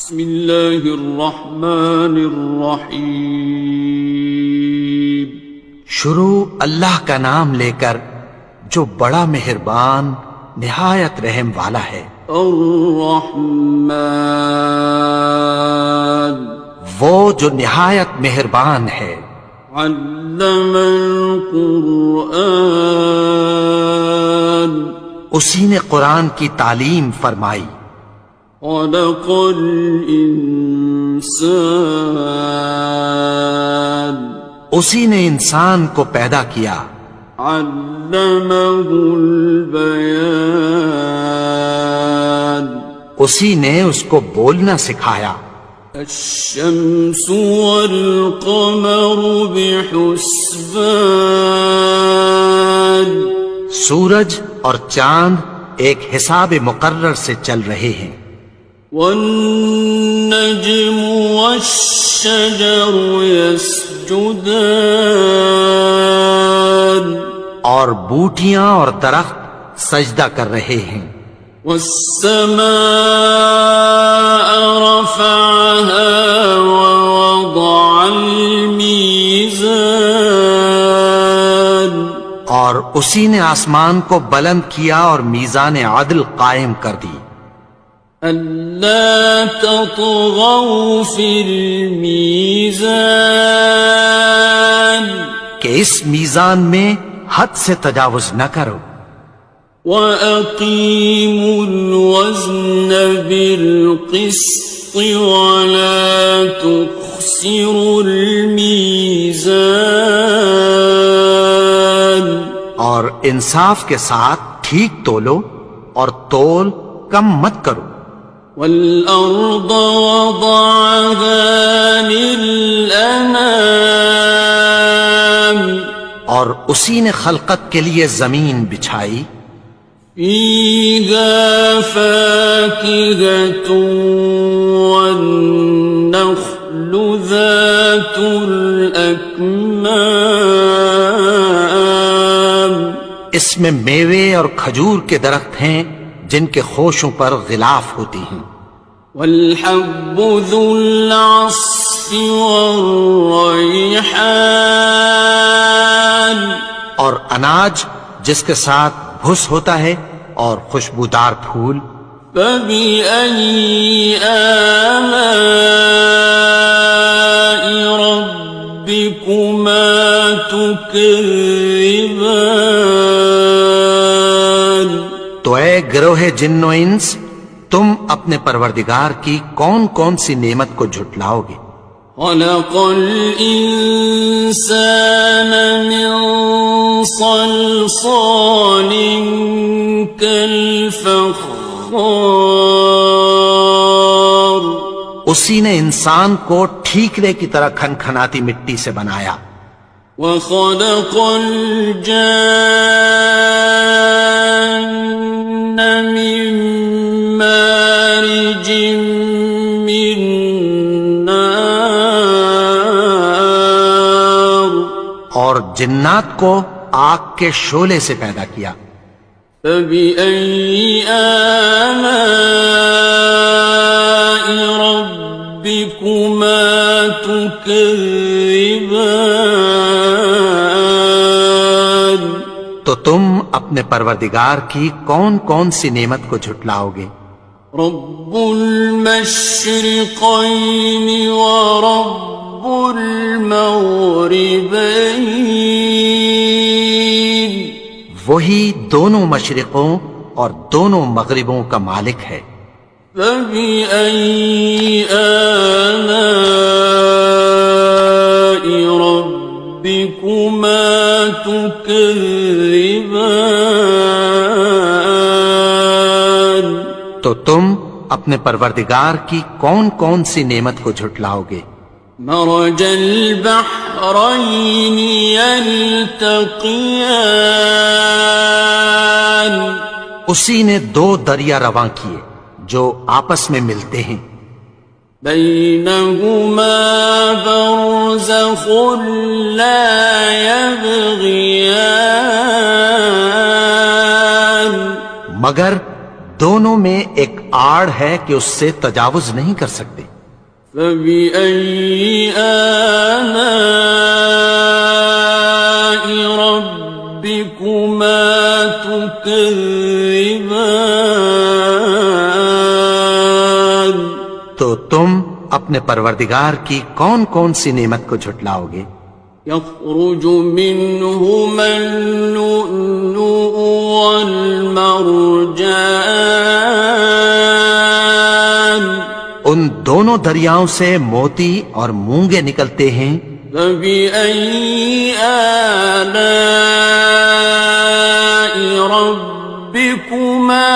بسم اللہ الرحمن الرحیم۔ شروع اللہ کا نام لے کر جو بڑا مہربان نہایت رحم والا ہے۔ الرحمن، وہ جو نہایت مہربان ہے۔ علم القرآن، اسی نے قرآن کی تعلیم فرمائی۔ خلق الانسان، اسی نے انسان کو پیدا کیا۔ علمہ البیان، اسی نے اس کو بولنا سکھایا۔ الشمس والقمر بحسبان، سورج اور چاند ایک حساب مقرر سے چل رہے ہیں۔ والنجم والشجر يسجدان، اور بوٹیاں اور درخت سجدہ کر رہے ہیں۔ والسماء رفعها ووضع الميزان، اور اسی نے آسمان کو بلند کیا اور میزان عدل قائم کر دی۔ ألا تطغوا في الميزان، کہ اس میزان میں حد سے تجاوز نہ کرو۔ وَأَقِيمُوا الْوَزْنَ بِالْقِسْطِ وَلَا تُخْسِرُوا الْمِيزَانَ، اور انصاف کے ساتھ ٹھیک تولو اور تول کم مت کرو۔ وَالْأَرْضَ وَضَعَهَا لِلْأَنَامِ، اور اسی نے خلقت کے لیے زمین بچھائی۔ فِيهَا فَاكِهَةٌ وَالنَّخْلُ ذَاتُ الْأَكْمَامِ، اس میں میوے اور کھجور کے درخت ہیں جن کے خوشوں پر غلاف ہوتی ہیں۔ وَالْحَبُّ ذُو الْعَصْفِ وَالرَّيْحَانِ، اور اناج جس کے ساتھ بھس ہوتا ہے اور خوشبودار پھول۔ فَبِأَيِّ آلَاءِ رَبِّكُمَا تُكَذِّبَانِ، تو اے گروہ جن و انس، تم اپنے پروردگار کی کون کون سی نعمت کو جھٹلاؤ گے؟ خَلَقَ الْإِنسَانَ مِنْ صَلْصَالٍ كَالْفَخَّارِ، اسی نے انسان کو ٹھیکرے کی طرح کھنکھناتی مٹی سے بنایا۔ وَخَلَقَ الْجَانَّ مِن مَّارِجٍ مِّن نَّارٍ، اور جنات کو آگ کے شعلے سے پیدا کیا۔ فَبِأَيِّ آلَاءِ رَبِّكُمَا تُكَذِّبَانِ، تو تم اپنے پروردگار کی کون کون سی نعمت کو جھٹلاؤ گے؟ رب المشرقین ورب المغربین، وہی دونوں مشرقوں اور دونوں مغربوں کا مالک ہے۔ فَبِأَيِّ آلَاءِ رَبِّكُمَا تُكَذِّبَانِ، تو تم اپنے پروردگار کی کون کون سی نعمت کو جھٹلاؤ گے؟ مرج البحرین یلتقیان، اسی نے دو دریا رواں کیے جو آپس میں ملتے ہیں۔ بینہما برزخ لا یبغیان، مگر دونوں میں ایک آڑ ہے کہ اس سے تجاوز نہیں کر سکتے۔ فبأي آلاء ربكما تكذبان؟ تو تم اپنے پروردگار کی کون کون سی نعمت کو جھٹلاؤ گے؟ يخرج منهما اللؤلؤ والمرجان، ان دونوں دریاؤں سے موتی اور مونگے نکلتے ہیں۔ فبأي آلاء ربكما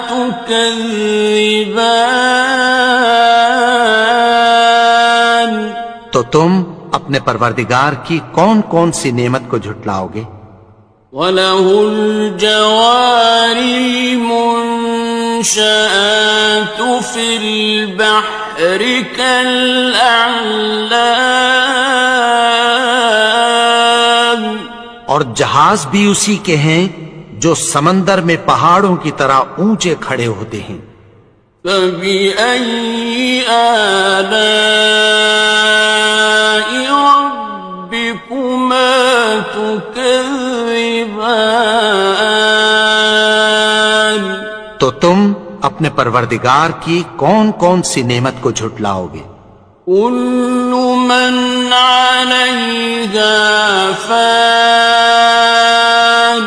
تكذبان؟ تو تم اپنے پروردگار کی کون کون سی نعمت کو جھٹلاؤ گے؟ وَلَهُ الْجَوَارِ الْمُنشَآتُ فِي الْبَحْرِ كَالْأَعْلَامِ، اور جہاز بھی اسی کے ہیں جو سمندر میں پہاڑوں کی طرح اونچے کھڑے ہوتے ہیں۔ فَبِأَيِّ آلَاءِ رَبِّكُمَا تُكَذِّبَانِ؟ تو تم اپنے پروردگار کی کون کون سی نعمت کو جھٹلاؤ گے؟ كُلُّ مَنْ عَلَيْهَا فَانٍ،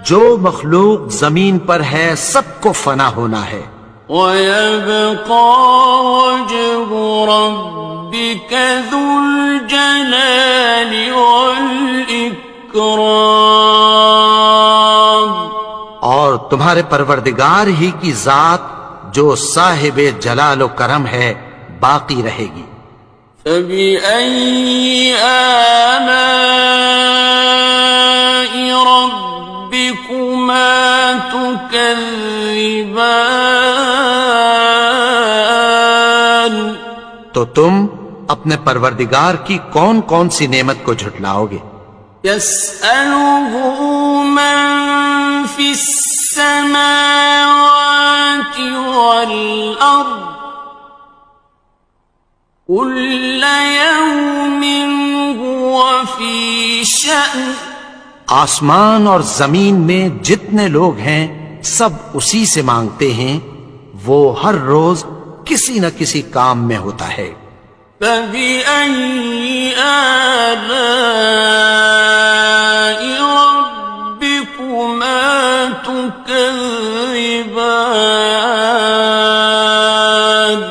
جو مخلوق زمین پر ہے سب کو فنا ہونا ہے۔ وَيَبْقَى وَجْهُ رَبِّكَ ذُو الْجَلَالِ وَالْإِكْرَامِ، اور تمہارے پروردگار ہی کی ذات جو صاحب جلال و کرم ہے باقی رہے گی۔ فَبِأَيِّ آلَاءِ رَبِّكُمَا تُكَذِّبَانِ؟ تو تم اپنے پروردگار کی کون کون سی نعمت کو جھٹلاؤ گے؟ يَسْأَلُهُ مَن فِي السَّمَاوَاتِ وَالْأَرْضِ كُلَّ يَوْمٍ هُوَ فِي شَأْنٍ، آسمان اور زمین میں جتنے لوگ ہیں سب اسی سے مانگتے ہیں، وہ ہر روز کسی نہ کسی کام میں ہوتا ہے۔ فَبِأَيِّ آلَاءِ رَبِّكُمَا تُكَذِّبَانِ؟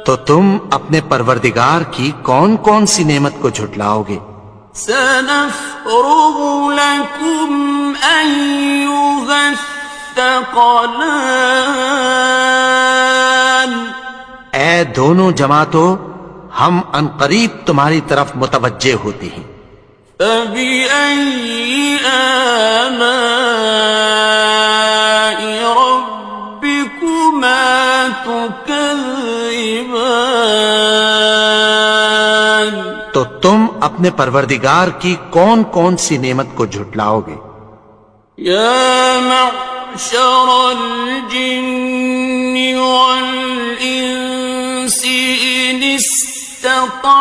تو تم اپنے پروردگار کی کون کون سی نعمت کو جھٹلاؤ گے؟ سَنَفْرُغُ لَكُمْ أَيُّهَ الثَّقَلَانِ، اے دونوں جماعتوں، ہم عنقریب تمہاری طرف متوجہ ہوتے ہیں۔ فَبِأَيِّ آلَاءِ رَبِّكُمَا تُكَذِّبَانِ؟ تو تم اپنے پروردگار کی کون کون سی نعمت کو جھٹلاؤ گے؟ يَا مَعْشَرَ الْجِنِّ وَالْإِنسِ إِنِ اسْتَطَعْتُمْ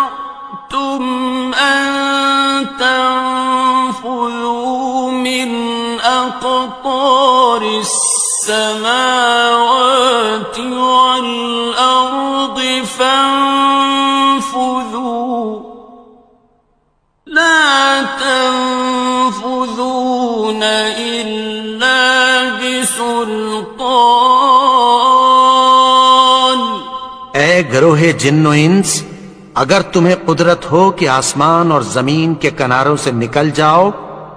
أَن تَنفُذُوا مِنْ أَقْطَارِ السَّمَاوَاتِ وَالْأَرْضِ فَانفُذُوا لَا تَنفُذُونَ إِلَّا بِسُلْطَانٍ۔ اے گروہ جن و انس، اگر تمہیں قدرت ہو کہ آسمان اور زمین کے کناروں سے نکل جاؤ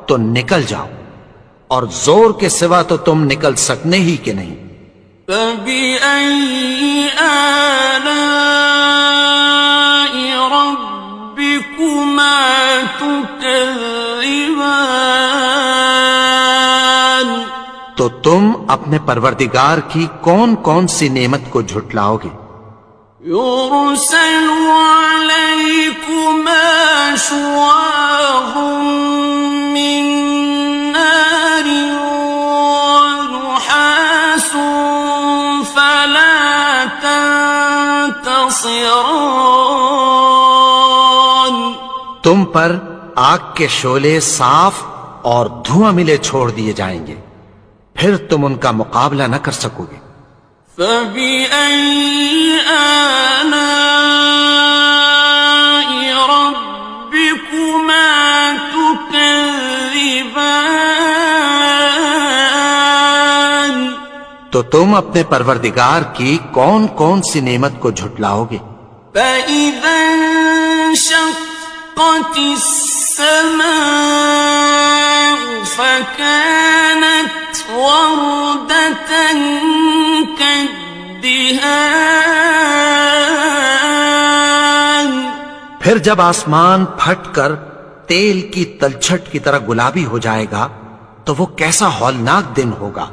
تو نکل جاؤ، اور زور کے سوا تو تم نکل سکنے ہی کہ نہیں۔ فَبِأَيِّ آلَاءِ رَبِّكُمَا تُكَذِّبَانِ؟ تو تم اپنے پروردگار کی کون کون سی نعمت کو جھٹلاؤ گے؟ يُرْسَلُ عَلَيْكُمَا شُوَاظٌ مِّن نَّارٍ وَنُحَاسٌ فَلَا ناصران تم پر آگ کے شعلے صاف اور دھواں ملے چھوڑ دیے جائیں گے، پھر تم ان کا مقابلہ نہ کر سکو گے۔ فبأي آلاء ربكما تكذبان تو تم اپنے پروردگار کی کون کون سی نعمت کو جھٹلاؤ گے؟ فإذا انشقت السماء فكانت وردة كالدهان پھر جب آسمان پھٹ کر تیل کی تلچھٹ کی طرح گلابی ہو جائے گا تو وہ کیسا ہولناک دن ہوگا۔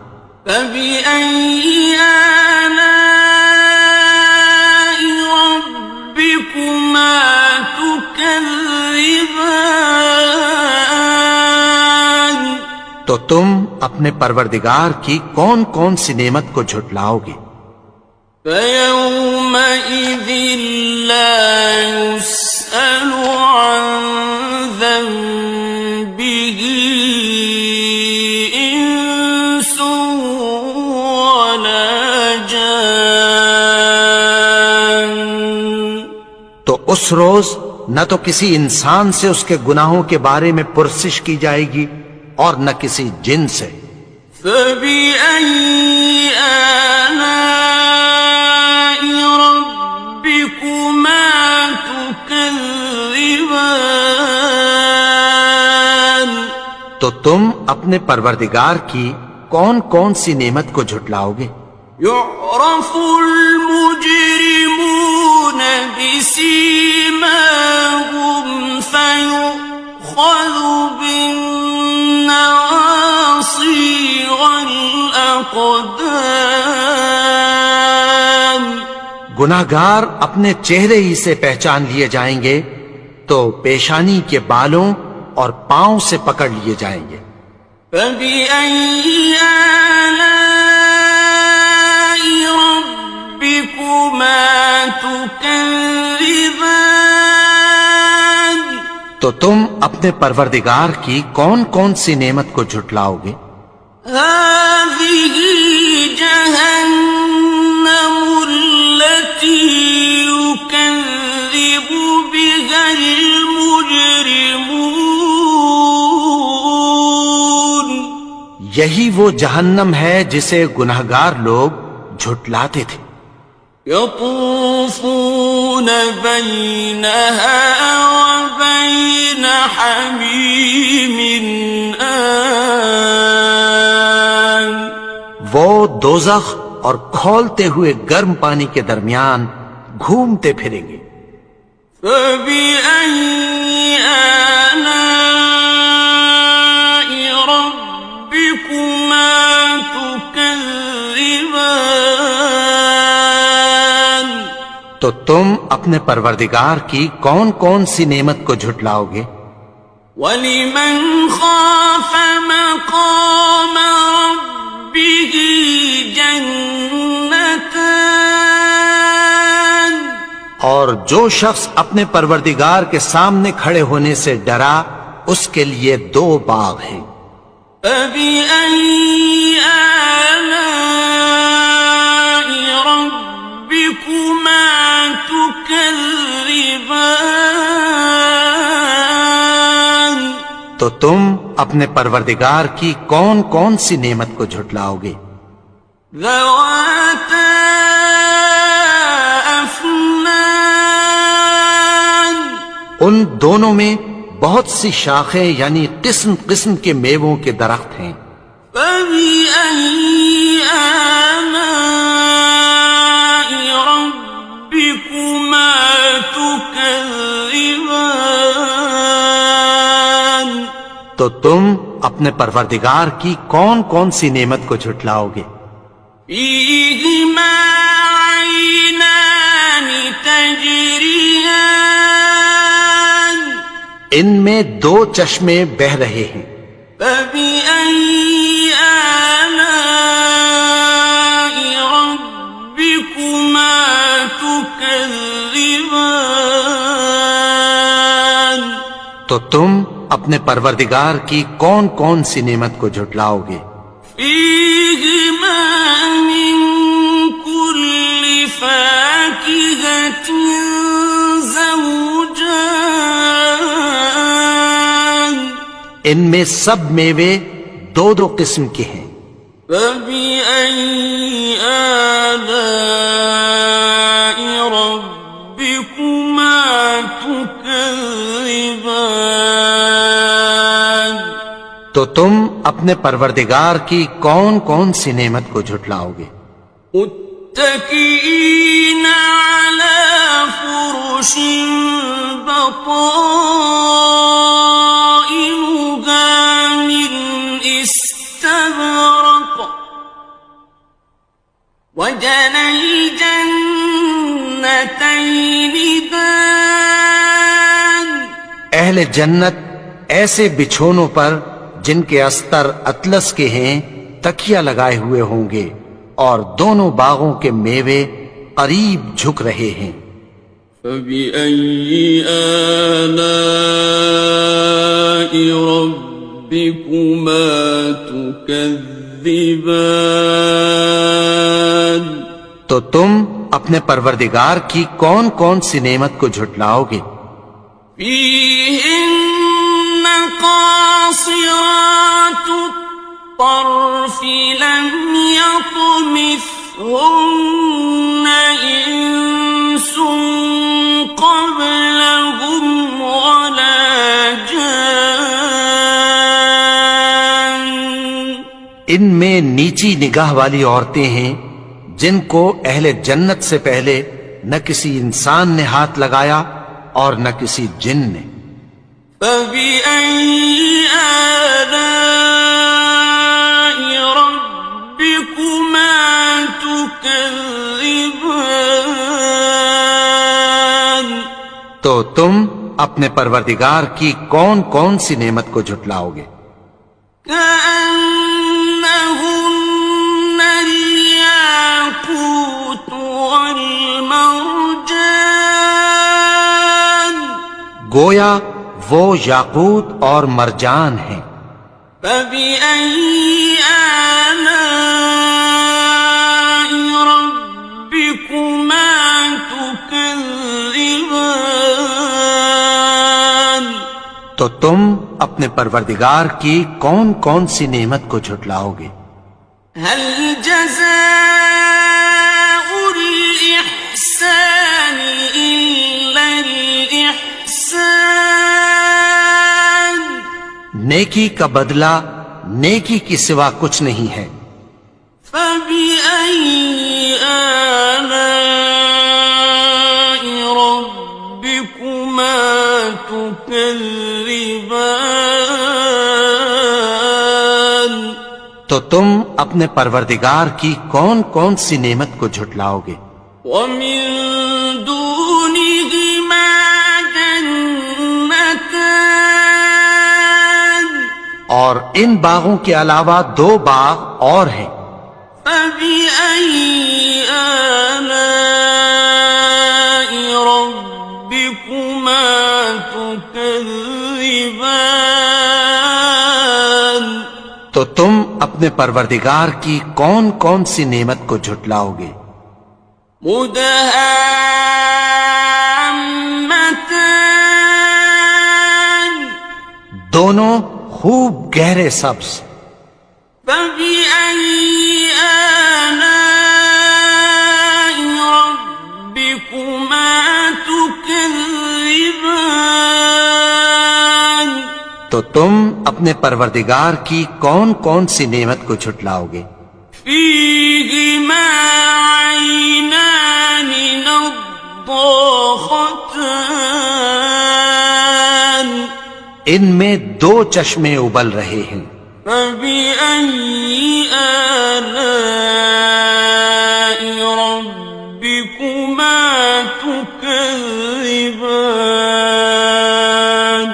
فبأي آلاء ربكما تكذبان تو تم اپنے پروردگار کی کون کون سی نعمت کو جھٹلاؤ گے؟ فيومئذ لا يسأل عن ذنبه إنس ولا جان تو اس روز نہ تو کسی انسان سے اس کے گناہوں کے بارے میں پرسش کی جائے گی اور نہ کسی جن سے۔ فبأي آلاء ربكما تكذبان تو تم اپنے پروردگار کی کون کون سی نعمت کو جھٹلاؤ گے؟ يعرف المجرمون بسيماهم فيؤخذ بالنواصي والأقدام گناہگار اپنے چہرے ہی سے پہچان لیے جائیں گے تو پیشانی کے بالوں اور پاؤں سے پکڑ لیے جائیں گے۔ فبأي آلاء ربكما تكذبان تو تم اپنے پروردگار کی کون کون سی نعمت کو جھٹلاؤ گے؟ هذه جهنم التي يكذب بها المجرمون یہی وہ جہنم ہے جسے گناہگار لوگ جھٹلاتے تھے۔ يطوفون بينها وبين حميم آن وہ دوزخ اور کھولتے ہوئے گرم پانی کے درمیان گھومتے پھریں گے۔ فبأي آلاء ربكما تكذبان تو تم اپنے پروردگار کی کون کون سی نعمت کو جھٹلاؤ گے؟ وَلِمَنْ خَافَ مَقَامَ رَبِّهِ جَنَّتَانِ اور جو شخص اپنے پروردگار کے سامنے کھڑے ہونے سے ڈرا اس کے لیے دو باغ ہیں۔ فَبِأَيِّ آلَاءِ رَبِّكُمَا تُكَذِّبَانِ تو تم اپنے پروردگار کی کون کون سی نعمت کو جھٹلاؤ گے؟ ذَوَاتَا أَفْنَانٍ ان دونوں میں بہت سی شاخیں یعنی قسم قسم کے میووں کے درخت ہیں۔ فَبِأَيِّ آلَاءِ رَبِّكُمَا تُكَذِّبَانِ تو تم اپنے پروردگار کی کون کون سی نعمت کو جھٹلاؤ گے؟ فِيهِمَا عَيْنَانِ تَجْرِيَانِ ان میں دو چشمے بہ رہے ہیں۔ فَبِأَيِّ آلَاءِ رَبِّكُمَا تُكَذِّبَانِ تكذبان تو تم اپنے پروردگار کی کون کون سی نعمت کو جھٹلاؤ گے؟ فيهما من كل فاكهة زوجان ان میں سب میوے دو دو قسم کے ہیں، فبأي آلاء ربكما تكذبان تو تم اپنے پروردگار کی کون کون سی نعمت کو جھٹلاؤ گے؟ متكئين على فرش بطائنها من استبرق وجنى الجنتين دان اہل جنت ایسے بچھونوں پر جن کے استر اطلس کے ہیں تکیہ لگائے ہوئے ہوں گے، اور دونوں باغوں کے میوے قریب جھک رہے ہیں۔ فبأي آلاء ربكما تكذبان تو تم اپنے پروردگار کی کون کون سی نعمت کو جھٹلاؤ گے؟ فيهن قاصرات الطرف لم يطمثهن إنس قبلهم ولا جان ان میں نیچی نگاہ والی عورتیں ہیں جن کو اہل جنت سے پہلے نہ کسی انسان نے ہاتھ لگایا اور نہ کسی جن نے۔ فبأي آلاء ربكما تكذبان تو تم اپنے پروردگار کی کون کون سی نعمت کو جھٹلاؤ گے؟ كأنهن الياقوت والمرجان گویا وہ یاقوت اور مرجان ہیں۔ فبأي آلاء ربكما تكذبان تو تم اپنے پروردگار کی کون کون سی نعمت کو جھٹلاؤ گے؟ هل جزاء الإحسان إلا الإحسان نیکی کا بدلہ نیکی کی سوا کچھ نہیں ہے۔ فبأي آلاء ربكما تكذبان تو تم اپنے پروردگار کی کون کون سی نعمت کو جھٹلاؤ گے؟ ومن دونهما جنتان اور ان باغوں کے علاوہ دو باغ اور ہیں۔ فبأي آلاء ربكما تكذبان تو تم اپنے پروردگار کی کون کون سی نعمت کو جھٹلاؤ گے؟ مدهامتان دونوں خوب گہرے سبز۔ فبأي آلاء ربكما تكذبان تو تم اپنے پروردگار کی کون کون سی نعمت کو جھٹلاؤ گے؟ فيهما عينان نضاختان ان میں دو چشمے ابل رہے ہیں۔ فبأي آلاء ربكما تكذبان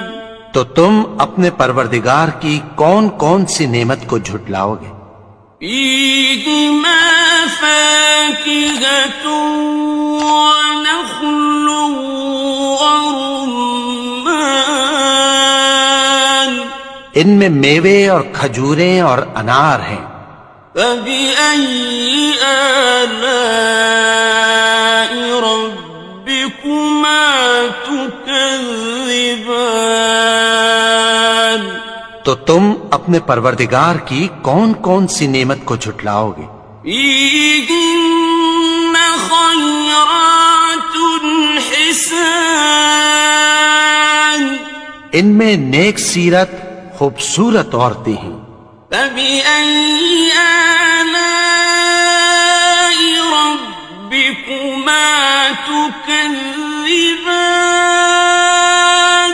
تو تم اپنے پروردگار کی کون کون سی نعمت کو جھٹلاؤ گے؟ فيهما فاكهة ونخل ورمان ان میں میوے اور کھجوریں اور انار ہیں. فبأي آلاء ربكما تكذبان تو تم اپنے پروردگار کی کون کون سی نعمت کو جھٹلاؤ گے؟ فيهن خيرات حسان ان میں نیک سیرت خوبصورت عورتیں ہیں. فبأي آلاء ربكما تكذبان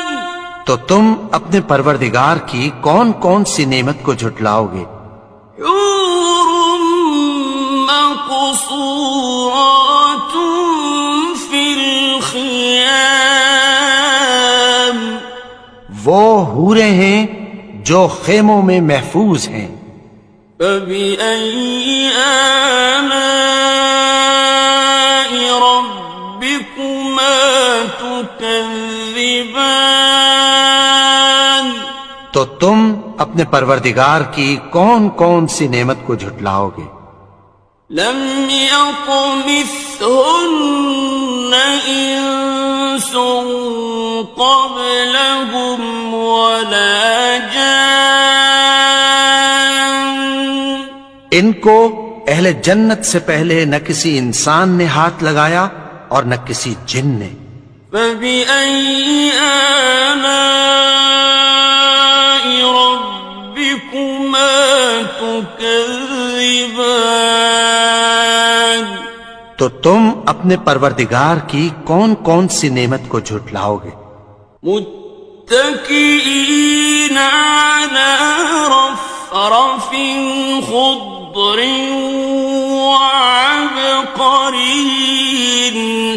تو تم اپنے پروردگار کی کون کون سی نعمت کو جھٹلاؤ گے؟ حور مقصورات في الخيام وہ حوریں ہیں جو خیموں میں محفوظ ہیں. فبأي آلاء ربكما تكذبان تو تم اپنے پروردگار کی کون کون سی نعمت کو جھٹلاؤ گے؟ لم يطمثهن إنس قبلهم ولا جان ان کو اہل جنت سے پہلے نہ کسی انسان نے ہاتھ لگایا اور نہ کسی جن نے. فبأي آلاء ربكما تكذبان تو تم اپنے پروردگار کی کون کون سی نعمت کو جھٹلاؤ گے؟ متكئين على رفرف خضر وعبقري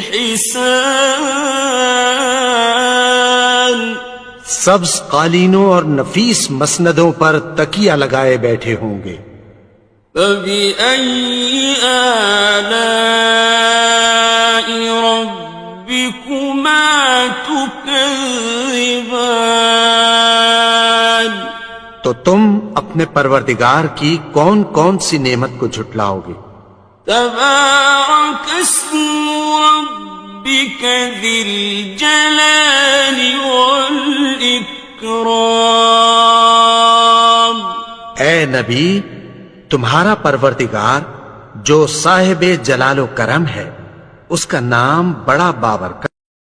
حسان سبز قالینوں اور نفیس مسندوں پر تکیہ لگائے بیٹھے ہوں گے. فبأي آلاء ربكما تكذبان تو تم اپنے پروردگار کی کون کون سی نعمت کو جھٹلاؤ گے؟ تبارك اسم ربك ذي الجلال والإكرام اے نبی، تمہارا پروردگار جو صاحب جلال و کرم ہے، اس کا نام بڑا بابرکت